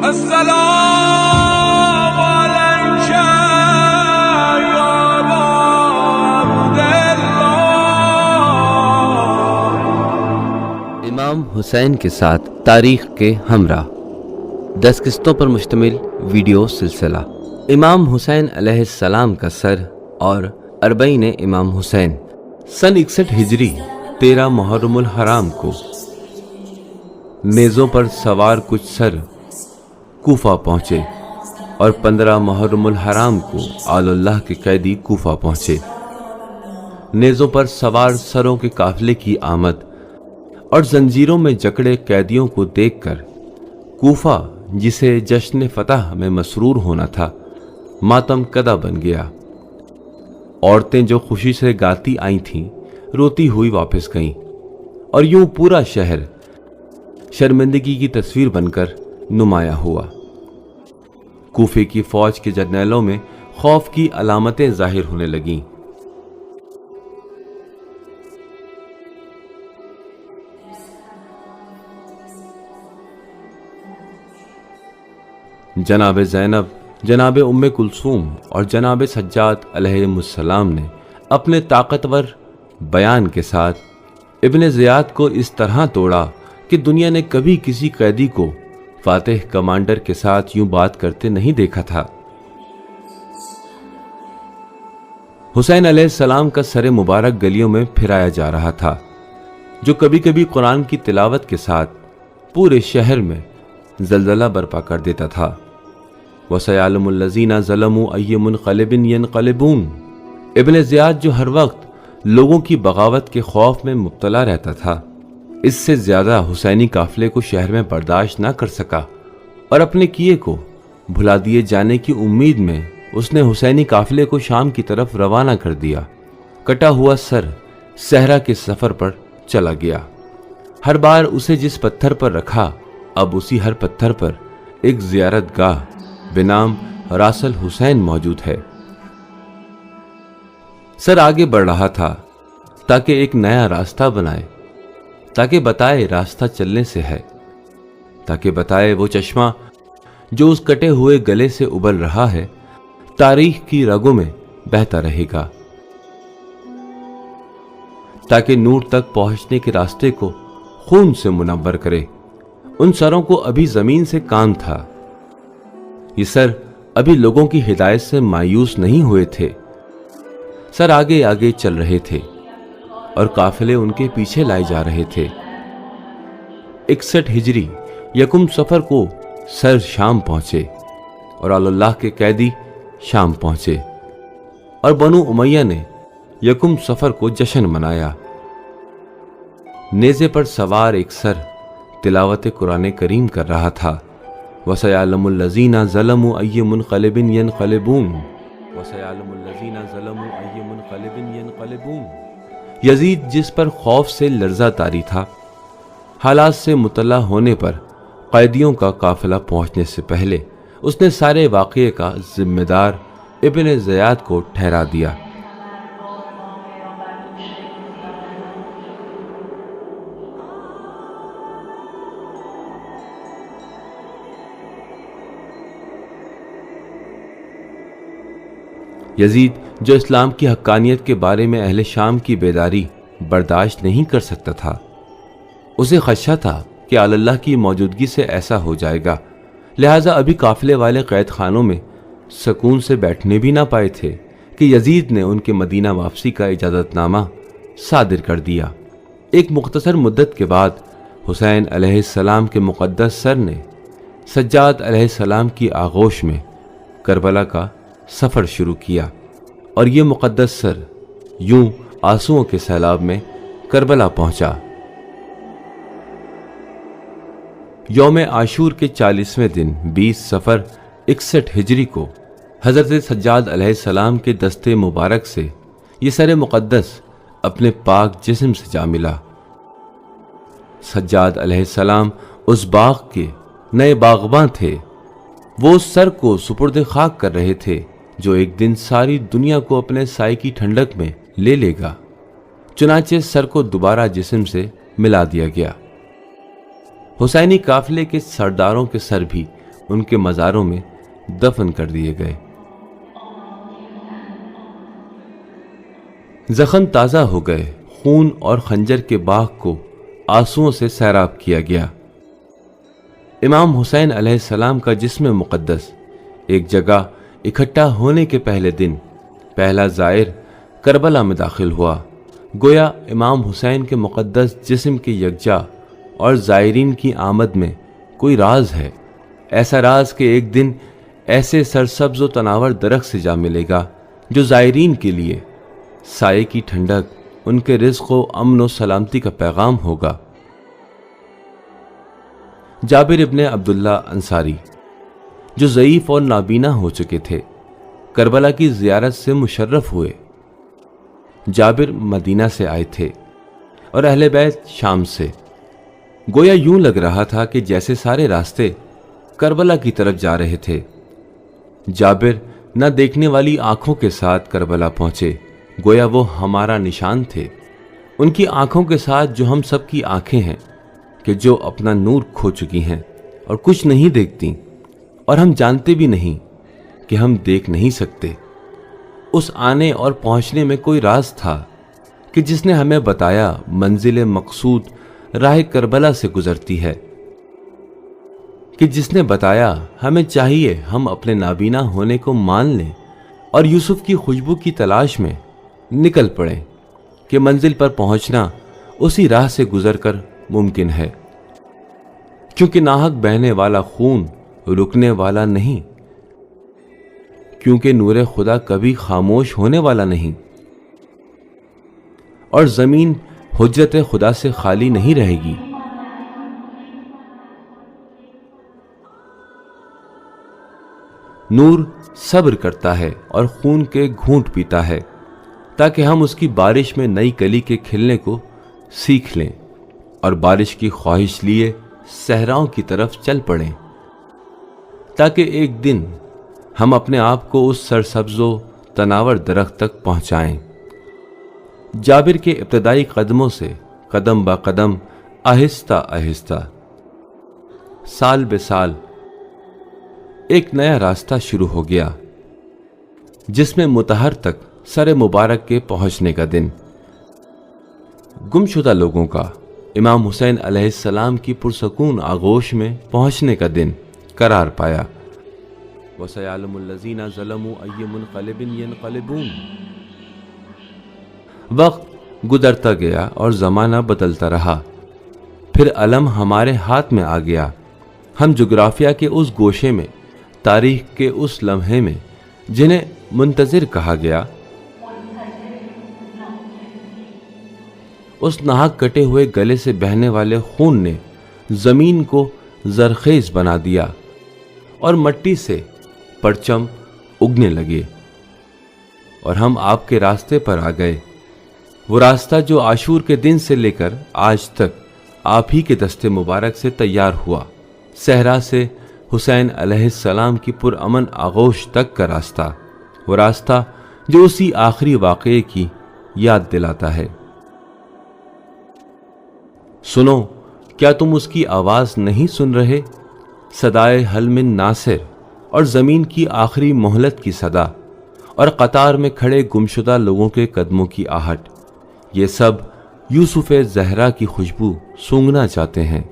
السلام علیک یا ابا عبداللہ۔ امام حسین کے ساتھ تاریخ کے ہمراہ 10 قسطوں پر مشتمل ویڈیو سلسلہ، امام حسین علیہ السلام کا سر اور اربعین امام حسین، سن 61 ہجری 13 محرم الحرام کو نیزوں پر سوار کچھ سر کوفہ پہنچے اور 15 محرم الحرام کو آل اللہ کے قیدی کوفہ پہنچے۔ نیزوں پر سوار سروں کے قافلے کی آمد اور زنجیروں میں جکڑے قیدیوں کو دیکھ کر کوفہ، جسے جشن فتح میں مسرور ہونا تھا، ماتم کدہ بن گیا۔ عورتیں جو خوشی سے گاتی آئی تھیں روتی ہوئی واپس گئیں، اور یوں پورا شہر شرمندگی کی تصویر بن کر نمایاں ہوا۔ کوفے کی فوج کے جرنیلوں میں خوف کی علامتیں ظاہر ہونے لگیں۔ جناب زینب، جناب ام کلثوم اور جناب سجاد علیہ السلام نے اپنے طاقتور بیان کے ساتھ ابن زیاد کو اس طرح توڑا کہ دنیا نے کبھی کسی قیدی کو فاتح کمانڈر کے ساتھ یوں بات کرتے نہیں دیکھا تھا۔ حسین علیہ السلام کا سر مبارک گلیوں میں پھرایا جا رہا تھا، جو کبھی کبھی قرآن کی تلاوت کے ساتھ پورے شہر میں زلزلہ برپا کر دیتا تھا۔ وَسَيَعْلَمُ الَّذِينَ ظَلَمُوا أَيُّ مُنقَلِبٍ يَنقَلِبُونَ۔ ابن زیاد جو ہر وقت لوگوں کی بغاوت کے خوف میں مبتلا رہتا تھا، اس سے زیادہ حسینی قافلے کو شہر میں برداشت نہ کر سکا، اور اپنے کیے کو بھلا دیے جانے کی امید میں اس نے حسینی قافلے کو شام کی طرف روانہ کر دیا۔ کٹا ہوا سر صحرا کے سفر پر چلا گیا۔ ہر بار اسے جس پتھر پر رکھا، اب اسی ہر پتھر پر ایک زیارت گاہ بنام راس الحسین موجود ہے۔ سر آگے بڑھ رہا تھا تاکہ ایک نیا راستہ بنائے، تاکہ بتائے راستہ چلنے سے ہے، تاکہ بتائے وہ چشمہ جو اس کٹے ہوئے گلے سے ابل رہا ہے تاریخ کی رگوں میں بہتا رہے گا، تاکہ نور تک پہنچنے کے راستے کو خون سے منور کرے۔ ان سروں کو ابھی زمین سے کام تھا۔ یہ سر ابھی لوگوں کی ہدایت سے مایوس نہیں ہوئے تھے۔ سر آگے آگے چل رہے تھے اور قافلے ان کے پیچھے لائے جا رہے تھے۔ 61 ہجری یکم صفر کو سر شام پہنچے اور اللہ کے قیدی شام پہنچے، اور بنو امیہ نے یکم صفر کو جشن منایا۔ نیزے پر سوار ایک سر تلاوت قرآن کریم کر رہا تھا۔ وَسَيَعْلَمُ الَّذِينَ ظَلَمُوا أَيُّ مُنقَلِبٍ يَنقَلِبُونَ۔ وَسَيَعْلَمُ الَّذِينَ ظَلَمُوا أَيُّ مُنقَلِبٍ يَنقَلِبُونَ۔ یزید جس پر خوف سے لرزہ طاری تھا، حالات سے مطلع ہونے پر قیدیوں کا قافلہ پہنچنے سے پہلے اس نے سارے واقعے کا ذمہ دار ابن زیاد کو ٹھہرا دیا۔ یزید جو اسلام کی حقانیت کے بارے میں اہل شام کی بیداری برداشت نہیں کر سکتا تھا، اسے خدشہ تھا کہ اللہ کی موجودگی سے ایسا ہو جائے گا، لہٰذا ابھی قافلے والے قید خانوں میں سکون سے بیٹھنے بھی نہ پائے تھے کہ یزید نے ان کے مدینہ واپسی کا اجازت نامہ صادر کر دیا۔ ایک مختصر مدت کے بعد حسین علیہ السلام کے مقدس سر نے سجاد علیہ السلام کی آغوش میں کربلا کا سفر شروع کیا، اور یہ مقدس سر یوں آنسوؤں کے سیلاب میں کربلا پہنچا۔ یوم عاشور کے 40ویں دن 20 صفر 61 ہجری کو حضرت سجاد علیہ السلام کے دستے مبارک سے یہ سر مقدس اپنے پاک جسم سے جا ملا۔ سجاد علیہ السلام اس باغ کے نئے باغباں تھے۔ وہ اس سر کو سپرد خاک کر رہے تھے جو ایک دن ساری دنیا کو اپنے سائے کی ٹھنڈک میں لے لے گا۔ چنانچہ سر کو دوبارہ جسم سے ملا دیا گیا۔ حسینی قافلے کے سرداروں کے سر بھی ان کے مزاروں میں دفن کر دیے گئے۔ زخم تازہ ہو گئے، خون اور خنجر کے باغ کو آنسوؤں سے سیراب کیا گیا۔ امام حسین علیہ السلام کا جسم مقدس ایک جگہ اکٹھا ہونے کے پہلے دن پہلا زائر کربلا میں داخل ہوا۔ گویا امام حسین کے مقدس جسم کے یکجا اور زائرین کی آمد میں کوئی راز ہے، ایسا راز کہ ایک دن ایسے سرسبز و تناور درخت سے جا ملے گا جو زائرین کے لیے سائے کی ٹھنڈک، ان کے رزق و امن و سلامتی کا پیغام ہوگا۔ جابر ابن عبداللہ انصاری جو ضعیف اور نابینا ہو چکے تھے، کربلا کی زیارت سے مشرف ہوئے۔ جابر مدینہ سے آئے تھے اور اہل بیت شام سے۔ گویا یوں لگ رہا تھا کہ جیسے سارے راستے کربلا کی طرف جا رہے تھے۔ جابر نہ دیکھنے والی آنکھوں کے ساتھ کربلا پہنچے، گویا وہ ہمارا نشان تھے، ان کی آنکھوں کے ساتھ جو ہم سب کی آنکھیں ہیں کہ جو اپنا نور کھو چکی ہیں اور کچھ نہیں دیکھتی، اور ہم جانتے بھی نہیں کہ ہم دیکھ نہیں سکتے۔ اس آنے اور پہنچنے میں کوئی راز تھا کہ جس نے ہمیں بتایا منزل مقصود راہ کربلا سے گزرتی ہے، کہ جس نے بتایا ہمیں چاہیے ہم اپنے نابینا ہونے کو مان لیں اور یوسف کی خوشبو کی تلاش میں نکل پڑیں کہ منزل پر پہنچنا اسی راہ سے گزر کر ممکن ہے، کیونکہ ناحق بہنے والا خون رکنے والا نہیں، کیونکہ نور خدا کبھی خاموش ہونے والا نہیں، اور زمین حجرت خدا سے خالی نہیں رہے گی۔ نور صبر کرتا ہے اور خون کے گھونٹ پیتا ہے تاکہ ہم اس کی بارش میں نئی کلی کے کھلنے کو سیکھ لیں اور بارش کی خواہش لیے صحراؤں کی طرف چل پڑیں، تاکہ ایک دن ہم اپنے آپ کو اس سرسبز و تناور درخت تک پہنچائیں۔ جابر کے ابتدائی قدموں سے قدم با قدم، آہستہ آہستہ، سال بے سال ایک نیا راستہ شروع ہو گیا، جس میں مطہر تک سر مبارک کے پہنچنے کا دن، گمشدہ لوگوں کا امام حسین علیہ السلام کی پرسکون آغوش میں پہنچنے کا دن قرار پایا۔ وَسَيَعْلَمُ الَّذِينَ ظَلَمُوا أَيُّ مُنْقَلِبٍ يَنْقَلِبُونَ۔ وقت گزرتا گیا اور زمانہ بدلتا رہا، پھر علم ہمارے ہاتھ میں آ گیا۔ ہم جغرافیہ کے اس گوشے میں، تاریخ کے اس لمحے میں جنہیں منتظر کہا گیا، اس ناحق کٹے ہوئے گلے سے بہنے والے خون نے زمین کو زرخیز بنا دیا اور مٹی سے پرچم اگنے لگے، اور ہم آپ کے راستے پر آ گئے، وہ راستہ جو عاشور کے دن سے لے کر آج تک آپ ہی کے دستے مبارک سے تیار ہوا، صحرا سے حسین علیہ السلام کی پرامن آغوش تک کا راستہ، وہ راستہ جو اسی آخری واقعے کی یاد دلاتا ہے۔ سنو، کیا تم اس کی آواز نہیں سن رہے؟ صدائے حل من ناصر اور زمین کی آخری مہلت کی صدا اور قطار میں کھڑے گمشدہ لوگوں کے قدموں کی آہٹ، یہ سب یوسف زہرا کی خوشبو سونگھنا چاہتے ہیں۔